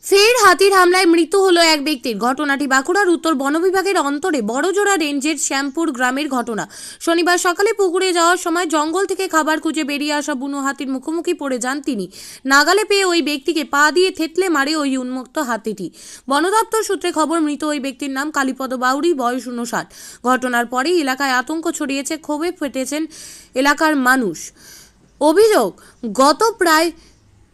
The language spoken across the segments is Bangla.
ফের হাতির হামলায় মৃত্যু হলো এক ব্যক্তির। ঘটনাটি বাঁকুড়ার উত্তর বন বিভাগের অন্তরে বড়জোড়া রেঞ্জের শ্যামপুর গ্রামের ঘটনা। শনিবার সকালে পুকুরে যাওয়ার সময় জঙ্গল থেকে খাবার খুঁজে বেরিয়ে আসা বুনো হাতির মুখোমুখি পড়ে যান তিনি। নাগালে পেয়ে ওই ব্যক্তিকে পা দিয়ে থেতলে মারে ওই উন্মুক্ত হাতিটি। বন দপ্তর সূত্রে খবর, মৃত ওই ব্যক্তির নাম কালীপদ বাউরি, বয়স 59। ঘটনার পরেই এলাকায় আতঙ্ক ছড়িয়েছে, ক্ষোভে ফেটেছেন এলাকার মানুষ। অভিযোগ, গত প্রায়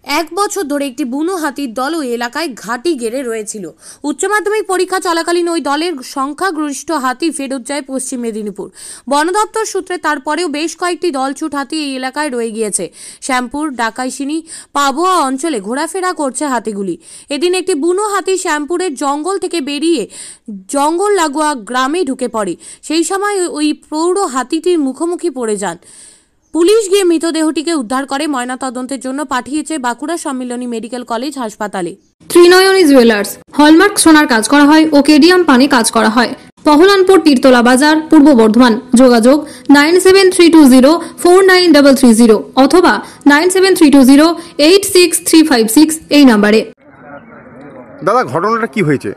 1 বছর ধরে একটি বুনো হাতির দল ওই এলাকায় ঘাঁটি গেড়ে রয়েছিল। উচ্চ মাধ্যমিক পরীক্ষা চলাকালীন ওই দলের সংখ্যাগরিষ্ঠ হাতি ফেরত যায় পশ্চিম মেদিনীপুর। বন দপ্তর সূত্রে তারপরেও বেশ কয়েকটি দলছুট হাতি এই এলাকায় রয়ে গিয়েছে। শ্যামপুর, ডাকাইশিনি, পাবোয়া অঞ্চলে ঘোরাফেরা করছে হাতিগুলি। এদিন একটি বুনো হাতি শ্যামপুরের জঙ্গল থেকে বেরিয়ে জঙ্গল লাগোয়া গ্রামে ঢুকে পড়ে। সেই সময় ওই প্রৌঢ় হাতিটির মুখোমুখি পড়ে যান। পুলিশ গিয়ে মৃতদেহটিকে উদ্ধার করে ময়নাতদন্তের জন্য পাঠিয়েছে বাঁকুড়া সম্মিলনী মেডিকেল কলেজ হাসপাতালে। ত্রিনয়নী জুয়েলার্স হলমার্ক সোনার কাজ করা হয় ও কেডিয়াম পানি কাজ করা হয়। পহলানপুর, তীরতলা বাজার, পূর্ব বর্ধমান। যোগাযোগ 9732049330 অথবা 9732086356 এই নম্বরে। দাদা, ঘটনাটা কি হয়েছে?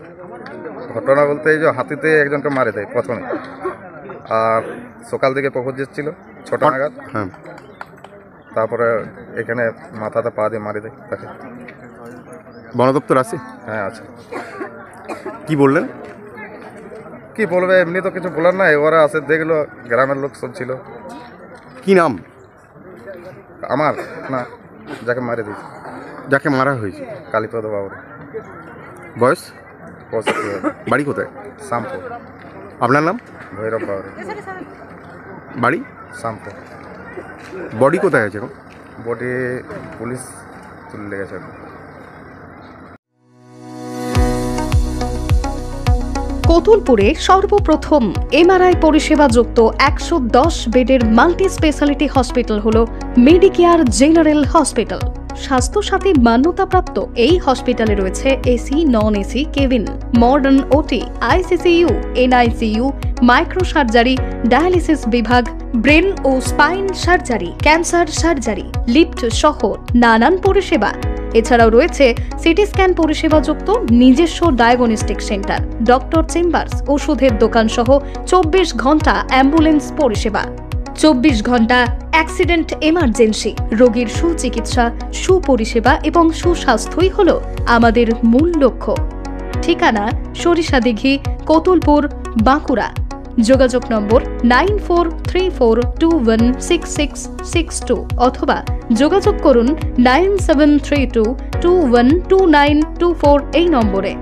ঘটনা বলতে এই যে হাতিতে একজনকে মারে দেয় প্রথমে, আর সকাল থেকে পুকুর যাচ্ছিল 6টা নাগাদ। হ্যাঁ, তারপরে এখানে মাথাতে পা দিয়ে মারি দেয় তাকে। বন দপ্তর আছে? হ্যাঁ, আছে। কি বললেন? কি বলবে, এমনি তো কিছু বলার নাই। ওরা আছে, দেখলো, গ্রামের লোক সব ছিল। কি নাম? আমার না, যাকে মারে দিয়েছে। যাকে মারা হয়েছে? কালীপদ বাবুর। বয়স? 65। বাড়ি কোথায়? শ্যামপুর। আপনার নাম? ভৈরব বাবুর। বাড়ি? শ্যামপুর। বডি কোথায় আছে এখন? বডি পুলিশ তুলে লেগেছে। কতুলপুরে সর্বপ্রথম এমআরআই পরিষেবা যুক্ত 110 বেডের মাল্টি স্পেশালিটি হসপিটাল হল মেডিকেয়ার জেনারেল হসপিটাল। স্বাস্থ্যসাথী মান্যতাপ্রাপ্ত এই হসপিটালে রয়েছে AC, non AC cabin, modern OT, ICCU, NICU, micro surgery, dialysis বিভাগ, ব্রেন ও spine surgery, cancer surgery, lift সহ নানান পরিষেবা। এছাড়াও রয়েছে সিটি স্ক্যান পরিষেবা যুক্ত নিজস্ব ডায়াগনস্টিক সেন্টার, ডক্টর চেম্বার্স, ওষুধের দোকান সহ 24 ঘন্টা অ্যাম্বুলেন্স পরিষেবা। 24 ঘন্টা অ্যাক্সিডেন্ট এমার্জেন্সি। রোগীর সুচিকিৎসা, সুপরিষেবা এবং সুস্বাস্থ্যই হল আমাদের মূল লক্ষ্য। ঠিকানা সরিষাদিঘি, কতুলপুর, বাঁকুড়া। যোগাযোগ নম্বর 9434216662 অথবা যোগাযোগ করুন 9732212924 এই নম্বরে।